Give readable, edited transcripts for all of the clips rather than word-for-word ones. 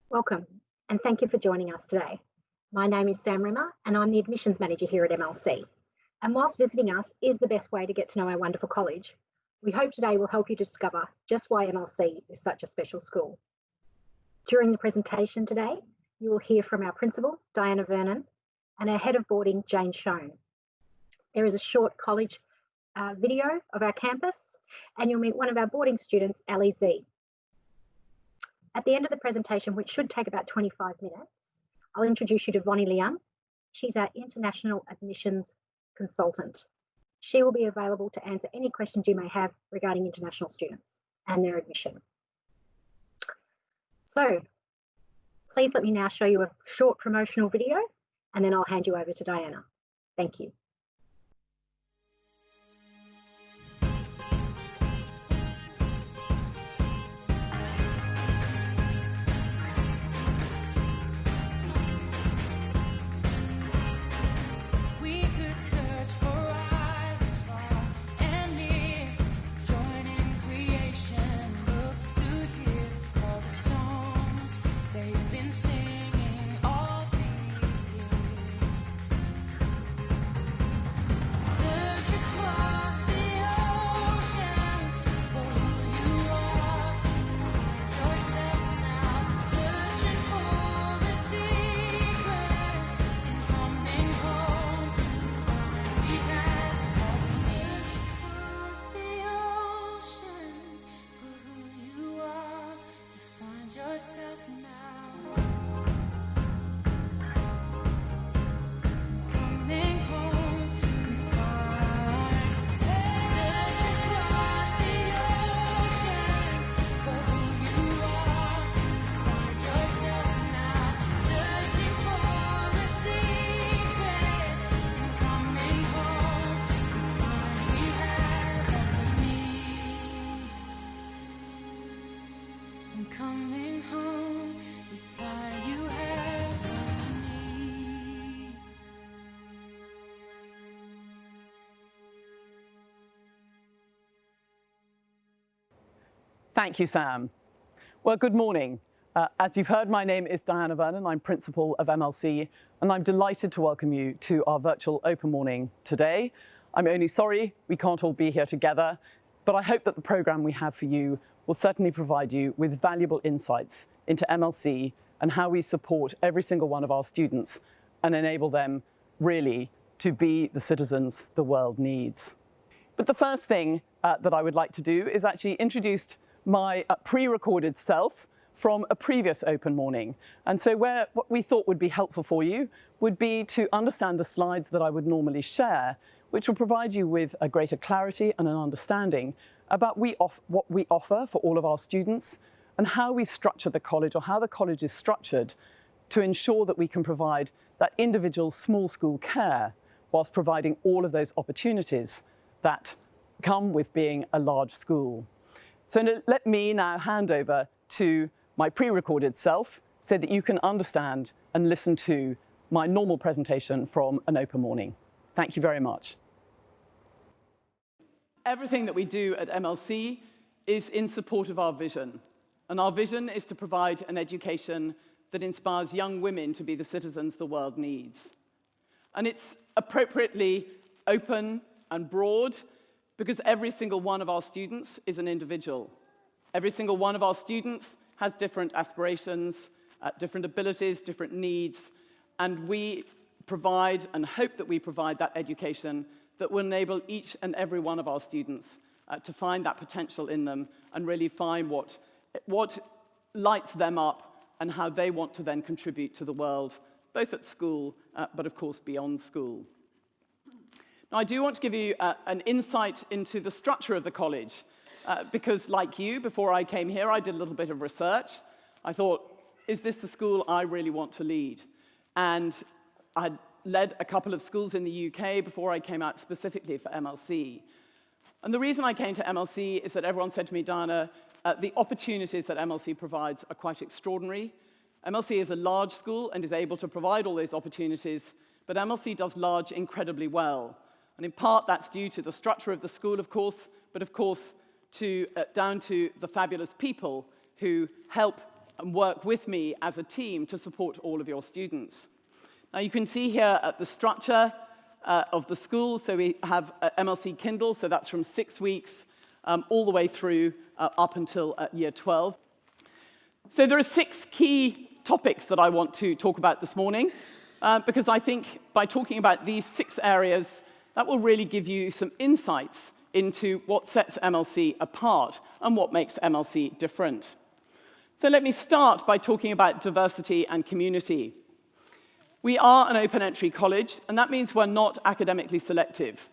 Welcome, and thank you for joining us today. My name is Sam Rimmer, and I'm the Admissions Manager here at MLC. And whilst visiting us is the best way to get to know our wonderful college, we hope today will help you discover just why MLC is such a special school. During the presentation today, you will hear from our Principal, Diana Vernon, and our Head of Boarding, Jane Schoen. There is a short college video of our campus, and you'll meet one of our boarding students, Ali Z. At the end of the presentation, which should take about 25 minutes, I'll introduce you to Vonnie Liang. She's our International Admissions Consultant. She will be available to answer any questions you may have regarding international students and their admission. So please let me now show you a short promotional video, and then I'll hand you over to Diana. Thank you. Thank you, Sam. Well, good morning. As you've heard, my name is Diana Vernon. I'm Principal of MLC, and I'm delighted to welcome you to our virtual open morning today. I'm only sorry we can't all be here together, but I hope that the programme we have for you will certainly provide you with valuable insights into MLC and how we support every single one of our students and enable them really to be the citizens the world needs. But the first thing that I would like to do is actually introduce my pre-recorded self from a previous open morning. And so what we thought would be helpful for you would be to understand the slides that I would normally share, which will provide you with a greater clarity and an understanding about what we offer for all of our students and how we structure the college, or how the college is structured to ensure that we can provide that individual small school care whilst providing all of those opportunities that come with being a large school. So let me now hand over to my pre-recorded self so that you can understand and listen to my normal presentation from an open morning. Thank you very much. Everything that we do at MLC is in support of our vision. And our vision is to provide an education that inspires young women to be the citizens the world needs. And it's appropriately open and broad, because every single one of our students is an individual. Every single one of our students has different aspirations, different abilities, different needs, and we provide and hope that we provide that education that will enable each and every one of our students to find that potential in them and really find what lights them up and how they want to then contribute to the world, both at school, but of course beyond school. Now, I do want to give you an insight into the structure of the college, because like you, before I came here, I did a little bit of research. I thought, is this the school I really want to lead? And I had led a couple of schools in the UK before I came out specifically for MLC. And the reason I came to MLC is that everyone said to me, Diana, the opportunities that MLC provides are quite extraordinary. MLC is a large school and is able to provide all those opportunities, but MLC does large incredibly well. And in part, that's due to the structure of the school, of course, but of course, down to the fabulous people who help and work with me as a team to support all of your students. Now you can see here at the structure of the school, so we have MLC Kindle, so that's from 6 weeks all the way through up until year 12. So there are 6 key topics that I want to talk about this morning, because I think by talking about these 6 areas, that will really give you some insights into what sets MLC apart and what makes MLC different. So let me start by talking about diversity and community. We are an open entry college, and that means we're not academically selective.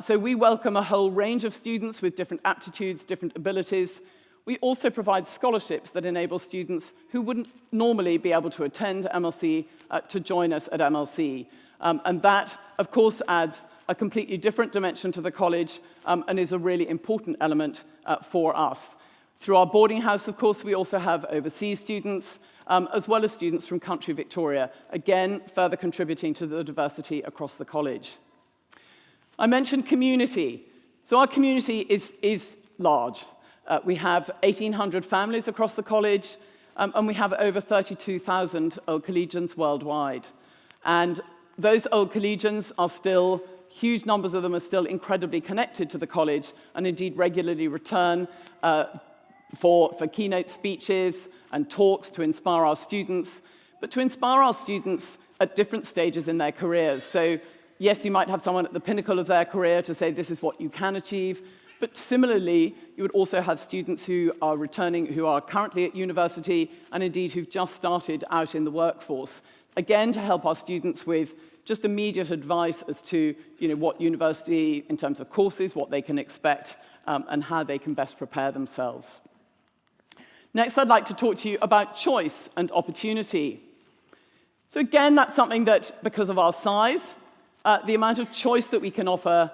So we welcome a whole range of students with different aptitudes, different abilities. We also provide scholarships that enable students who wouldn't normally be able to attend MLC to join us at MLC. And that, of course, adds a completely different dimension to the college and is a really important element for us. Through our boarding house, of course, we also have overseas students, as well as students from country Victoria, again, further contributing to the diversity across the college. I mentioned community. So our community is large. We have 1,800 families across the college, and we have over 32,000 old collegians worldwide. And those old collegians are still, huge numbers of them are still incredibly connected to the college, and indeed regularly return for keynote speeches and talks to inspire our students, but to inspire our students at different stages in their careers. So yes, you might have someone at the pinnacle of their career to say this is what you can achieve, but similarly, you would also have students who are returning, who are currently at university, and indeed who've just started out in the workforce. Again, to help our students with just immediate advice as to what university, in terms of courses, what they can expect, and how they can best prepare themselves. Next, I'd like to talk to you about choice and opportunity. So again, that's something that, because of our size, the amount of choice that we can offer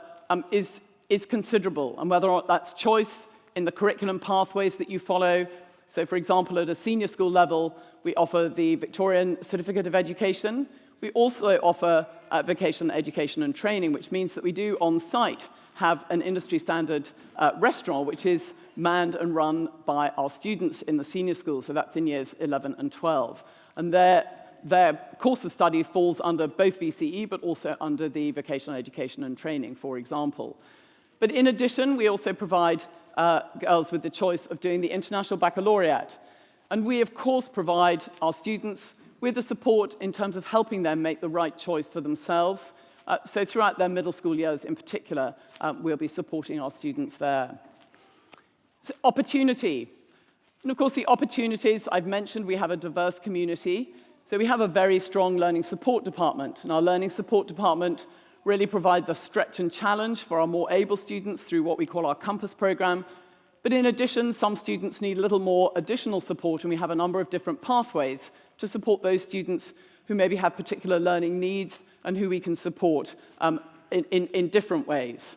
is considerable, and whether or not that's choice in the curriculum pathways that you follow. So for example, at a senior school level, we offer the Victorian Certificate of Education. We also offer vocational education and training, which means that we do on-site have an industry standard restaurant, which is manned and run by our students in the senior school, so that's in years 11 and 12. And their course of study falls under both VCE, but also under the vocational education and training, for example. But in addition, we also provide girls with the choice of doing the International Baccalaureate. And we, of course, provide our students with the support in terms of helping them make the right choice for themselves. So throughout their middle school years in particular, we'll be supporting our students there. So opportunity. And of course, the opportunities, I've mentioned we have a diverse community. So we have a very strong learning support department. And our learning support department really provide the stretch and challenge for our more able students through what we call our Compass program. But in addition, some students need a little more additional support, and we have a number of different pathways to support those students who maybe have particular learning needs and who we can support in different ways.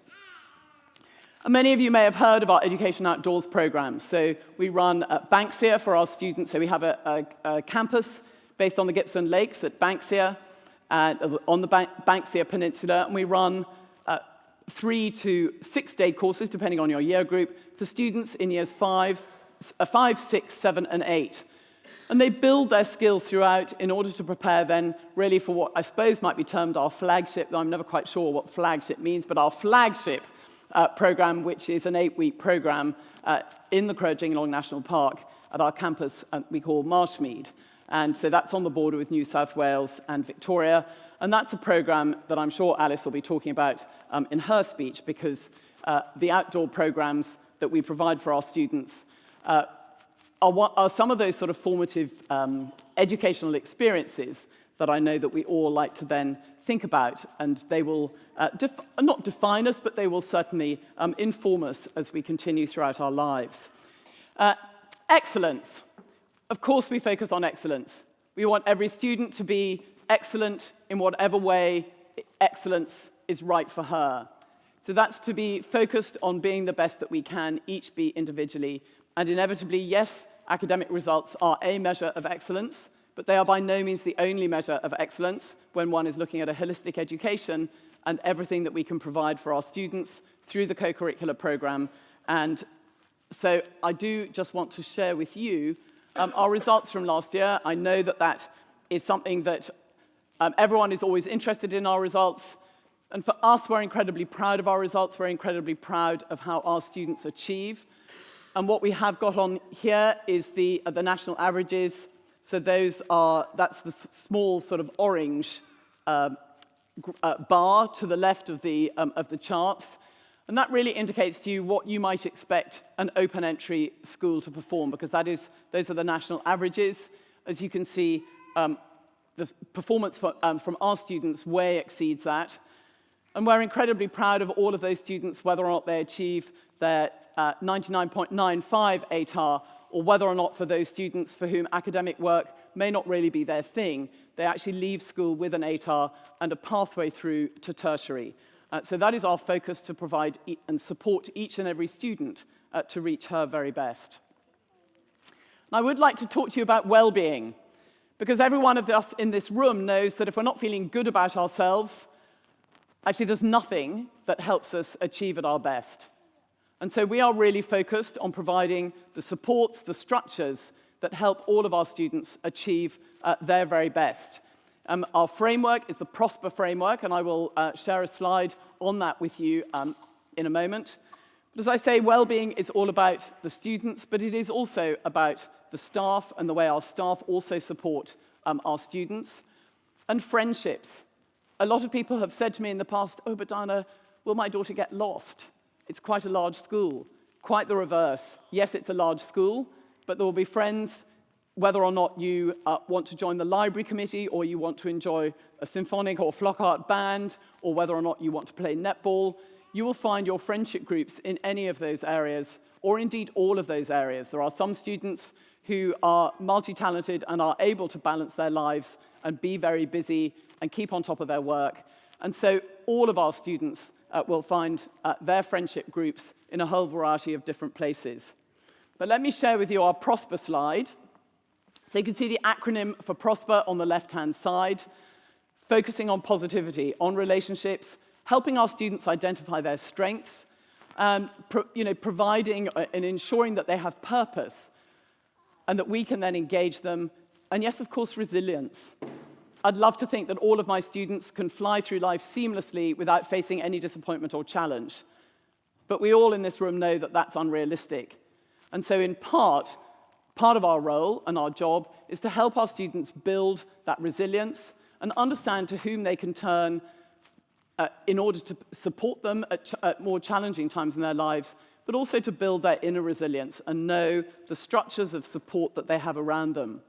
And many of you may have heard of our Education Outdoors programs. So we run at Banksia for our students. So we have a campus based on the Gippsland Lakes at Banksia, on the Banksia Peninsula, and we run 3 to 6 day courses, depending on your year group, for students in years 5, 6, 7, and 8. And they build their skills throughout in order to prepare then really for what I suppose might be termed our flagship. I'm never quite sure what flagship means, but our flagship program, which is an 8-week program in the Crow-Jingalong National Park at our campus we call Marshmead. And so that's on the border with New South Wales and Victoria. And that's a program that I'm sure Alice will be talking about in her speech, because the outdoor programs that we provide for our students are some of those sort of formative educational experiences that I know that we all like to then think about, and they will not define us, but they will certainly inform us as we continue throughout our lives. Excellence. Of course, we focus on excellence. We want every student to be excellent in whatever way excellence is right for her. So that's to be focused on being the best that we can, each be individually. And inevitably, yes, academic results are a measure of excellence, but they are by no means the only measure of excellence when one is looking at a holistic education and everything that we can provide for our students through the co-curricular program. And so I do just want to share with you our results from last year. I know that that is something that everyone is always interested in, our results. And for us, we're incredibly proud of our results. We're incredibly proud of how our students achieve. And what we have got on here is the national averages. So that's the small sort of orange bar to the left of the charts. And that really indicates to you what you might expect an open entry school to perform, because those are the national averages. As you can see, the performance from our students way exceeds that. And we're incredibly proud of all of those students, whether or not they achieve their 99.95 ATAR, or whether or not for those students for whom academic work may not really be their thing, they actually leave school with an ATAR and a pathway through to tertiary. So that is our focus, to provide and support each and every student to reach her very best. And I would like to talk to you about well-being, because every one of us in this room knows that if we're not feeling good about ourselves, actually there's nothing that helps us achieve at our best. And so we are really focused on providing the supports, the structures that help all of our students achieve their very best. Our framework is the Prosper framework, and I will share a slide on that with you in a moment. But as I say, well-being is all about the students, but it is also about the staff and the way our staff also support our students. And friendships. A lot of people have said to me in the past, "Oh, but Diana, will my daughter get lost? It's quite a large school." Quite the reverse. Yes, it's a large school, but there will be friends, whether or not you want to join the library committee, or you want to enjoy a symphonic or flock art band, or whether or not you want to play netball. You will find your friendship groups in any of those areas, or indeed all of those areas. There are some students who are multi-talented and are able to balance their lives and be very busy and keep on top of their work. And so all of our students will find their friendship groups in a whole variety of different places. But let me share with you our Prosper slide. So you can see the acronym for Prosper on the left-hand side, focusing on positivity, on relationships, helping our students identify their strengths, providing and ensuring that they have purpose and that we can then engage them. And yes, of course, resilience. I'd love to think that all of my students can fly through life seamlessly without facing any disappointment or challenge. But we all in this room know that that's unrealistic. And so in part of our role and our job is to help our students build that resilience and understand to whom they can turn in order to support them at more challenging times in their lives, but also to build their inner resilience and know the structures of support that they have around them.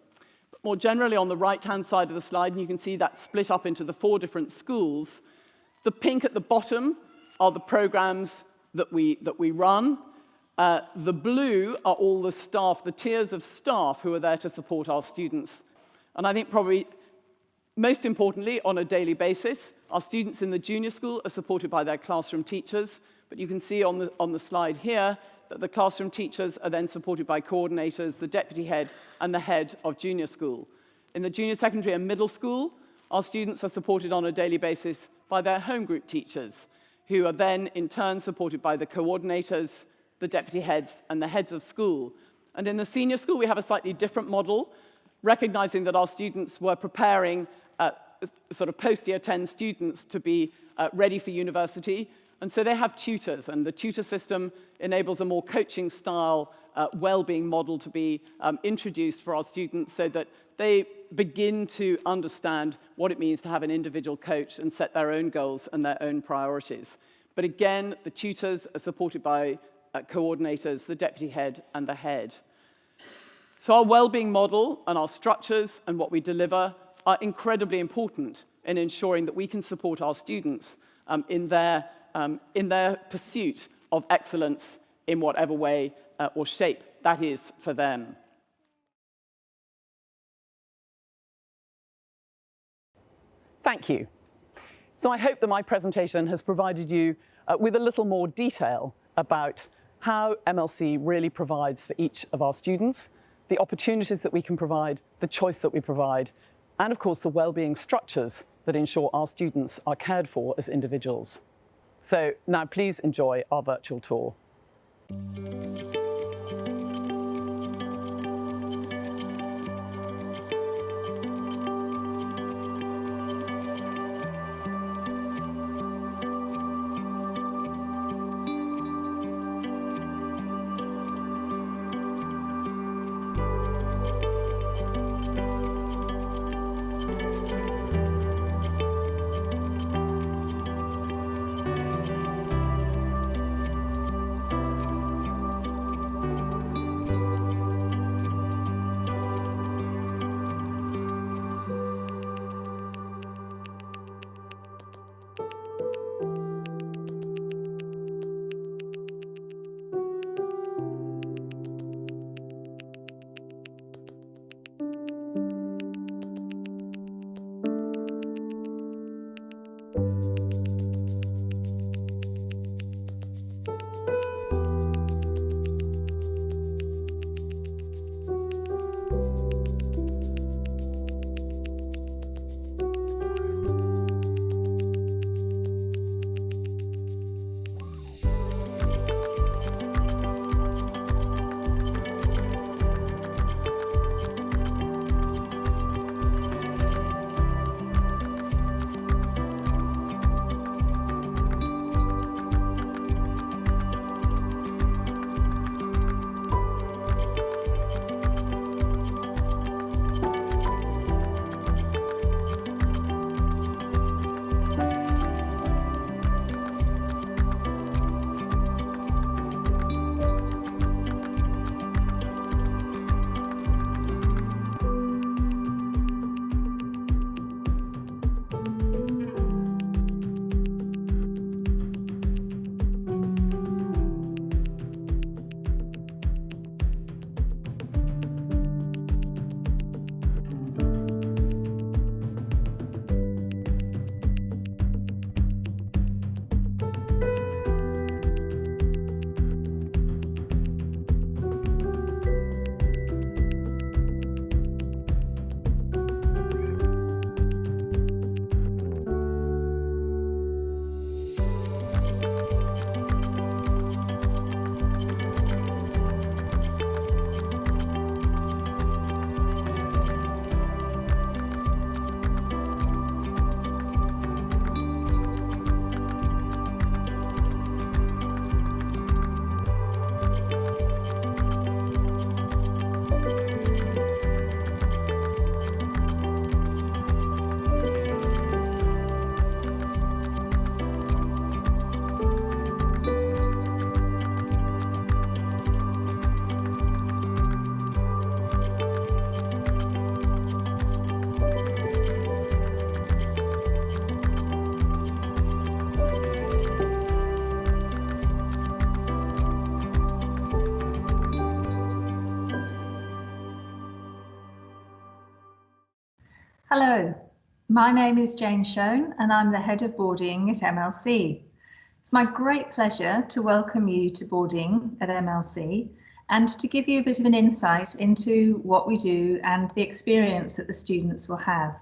But more generally, on the right-hand side of the slide, and you can see that split up into the 4 different schools, the pink at the bottom are the programs that we run. The blue are all the staff, the tiers of staff who are there to support our students. And I think probably most importantly, on a daily basis, our students in the junior school are supported by their classroom teachers. But you can see on the slide here that the classroom teachers are then supported by coordinators, the deputy head, and the head of junior school. In the junior secondary and middle school, our students are supported on a daily basis by their home group teachers, who are then in turn supported by the coordinators, the deputy heads, and the heads of school. And in the senior school, we have a slightly different model, recognizing that our students were preparing sort of post-year 10 students to be ready for university. And so they have tutors, and the tutor system enables a more coaching style well-being model to be introduced for our students so that they begin to understand what it means to have an individual coach and set their own goals and their own priorities. But again, the tutors are supported by coordinators, the deputy head, and the head. So our well-being model and our structures and what we deliver are incredibly important in ensuring that we can support our students in their pursuit of excellence in whatever way or shape that is for them. Thank you. So I hope that my presentation has provided you with a little more detail about how MLC really provides for each of our students, the opportunities that we can provide, the choice that we provide, and of course the well-being structures that ensure our students are cared for as individuals. So now please enjoy our virtual tour. Hello, my name is Jane Schoen and I'm the Head of Boarding at MLC. It's my great pleasure to welcome you to boarding at MLC and to give you a bit of an insight into what we do and the experience that the students will have.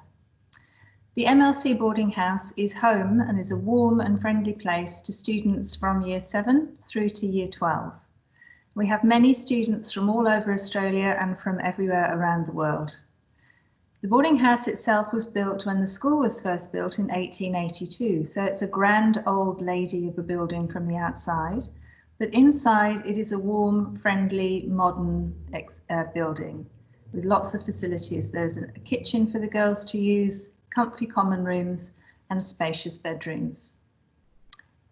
The MLC boarding house is home and is a warm and friendly place to students from Year 7 through to Year 12. We have many students from all over Australia and from everywhere around the world. The boarding house itself was built when the school was first built in 1882, so it's a grand old lady of a building from the outside, but inside it is a warm, friendly, modern building with lots of facilities. There's a kitchen for the girls to use, comfy common rooms and spacious bedrooms.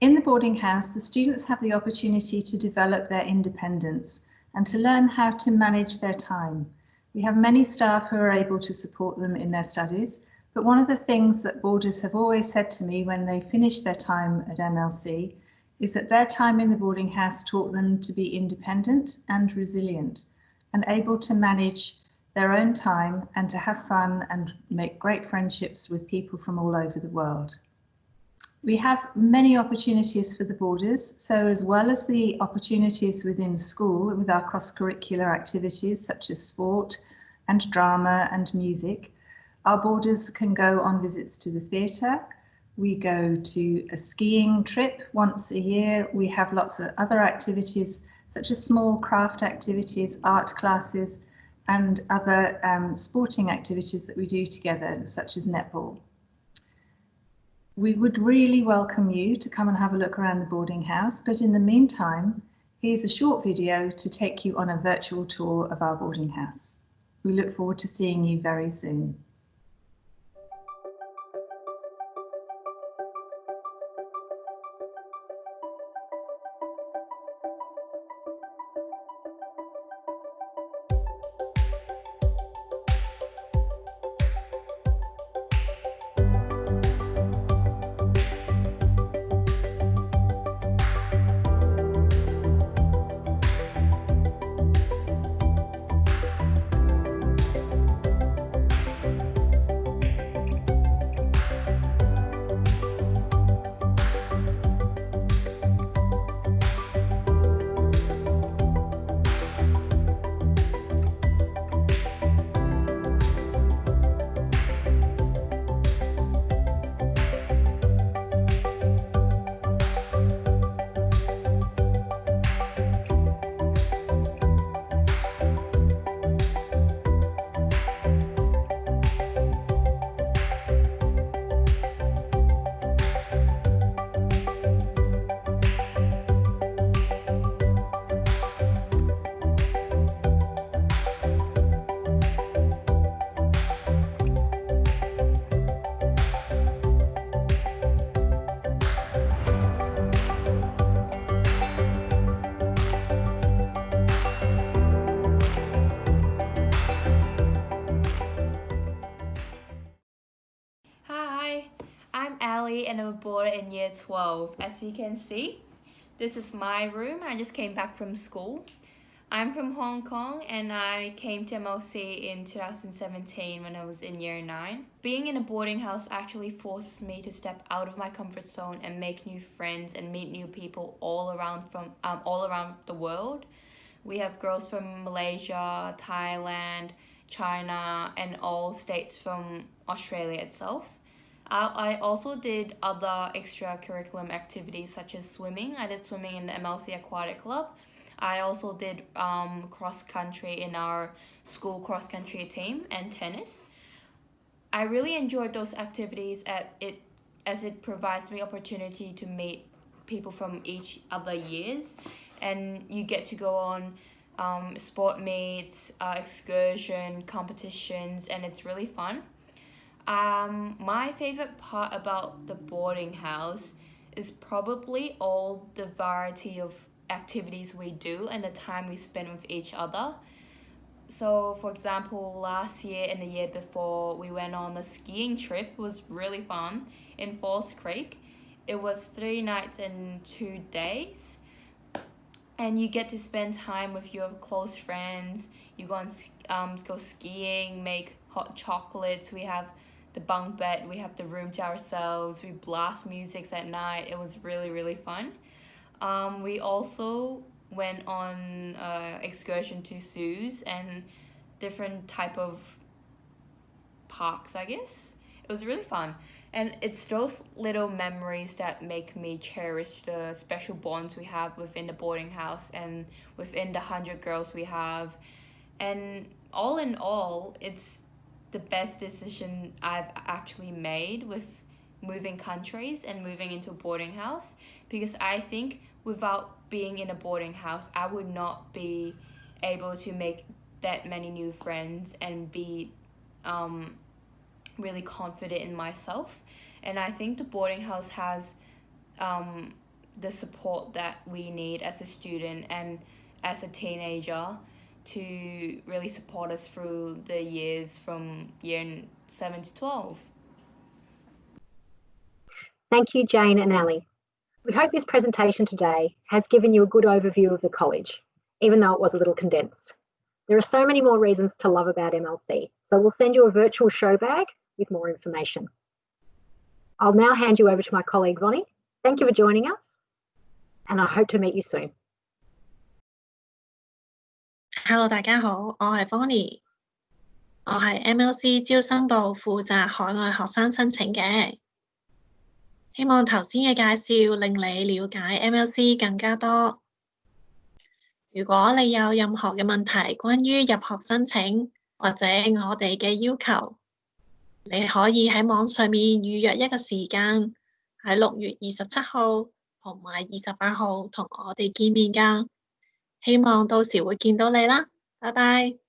In the boarding house, the students have the opportunity to develop their independence and to learn how to manage their time. We have many staff who are able to support them in their studies, but one of the things that boarders have always said to me when they finish their time at MLC is that their time in the boarding house taught them to be independent and resilient and able to manage their own time and to have fun and make great friendships with people from all over the world. We have many opportunities for the boarders, so as well as the opportunities within school with our cross-curricular activities such as sport and drama and music, our boarders can go on visits to the theatre. We go to a skiing trip once a year. We have lots of other activities such as small craft activities, art classes, and other sporting activities that we do together, such as netball. We would really welcome you to come and have a look around the boarding house, but in the meantime, here's a short video to take you on a virtual tour of our boarding house. We look forward to seeing you very soon. And I'm a boarder in year 12. As you can see, this is my room. I just came back from school. I'm from Hong Kong and I came to MLC in 2017 when I was in year 9. Being in a boarding house actually forced me to step out of my comfort zone and make new friends and meet new people all around the world. We have girls from Malaysia, Thailand, China, and all states from Australia itself. I also did other extracurricular activities such as swimming. I did swimming in the MLC Aquatic Club. I also did cross-country in our school cross-country team and tennis. I really enjoyed those activities as it provides me opportunity to meet people from each other years, and you get to go on sport meets, excursion, competitions, and it's really fun. My favorite part about the boarding house is probably all the variety of activities we do and the time we spend with each other. So, for example, last year and the year before, we went on a skiing trip. It was really fun in Falls Creek. It was 3 nights and 2 days. And you get to spend time with your close friends. You go skiing, make hot chocolates, we have the bunk bed, we have the room to ourselves, we blast music at night. It was really, really fun. We also went on excursion to zoos and different type of parks, I guess. It was really fun. And it's those little memories that make me cherish the special bonds we have within the boarding house and within the 100 girls we have. And all in all, it's the best decision I've actually made with moving countries and moving into a boarding house, because I think without being in a boarding house, I would not be able to make that many new friends and be really confident in myself. And I think the boarding house has the support that we need as a student and as a teenager to really support us through the years from year 7 to 12. Thank you, Jane and Ali. We hope this presentation today has given you a good overview of the college, even though it was a little condensed. There are so many more reasons to love about MLC, so we'll send you a virtual show bag with more information. I'll now hand you over to my colleague, Vonnie. Thank you for joining us, and I hope to meet you soon. Hello， 大家好，我係 Vonnie， 我係 MLC 招生部負責海外學生申請嘅。希望頭先嘅介紹令你了解 MLC 更加多。如果你有任何嘅問題關於入學申請或者我哋嘅要求，你可以喺網上面預約一個時間，喺6月27號同埋28號同我哋見面㗎。希望到時會見到你啦，拜拜。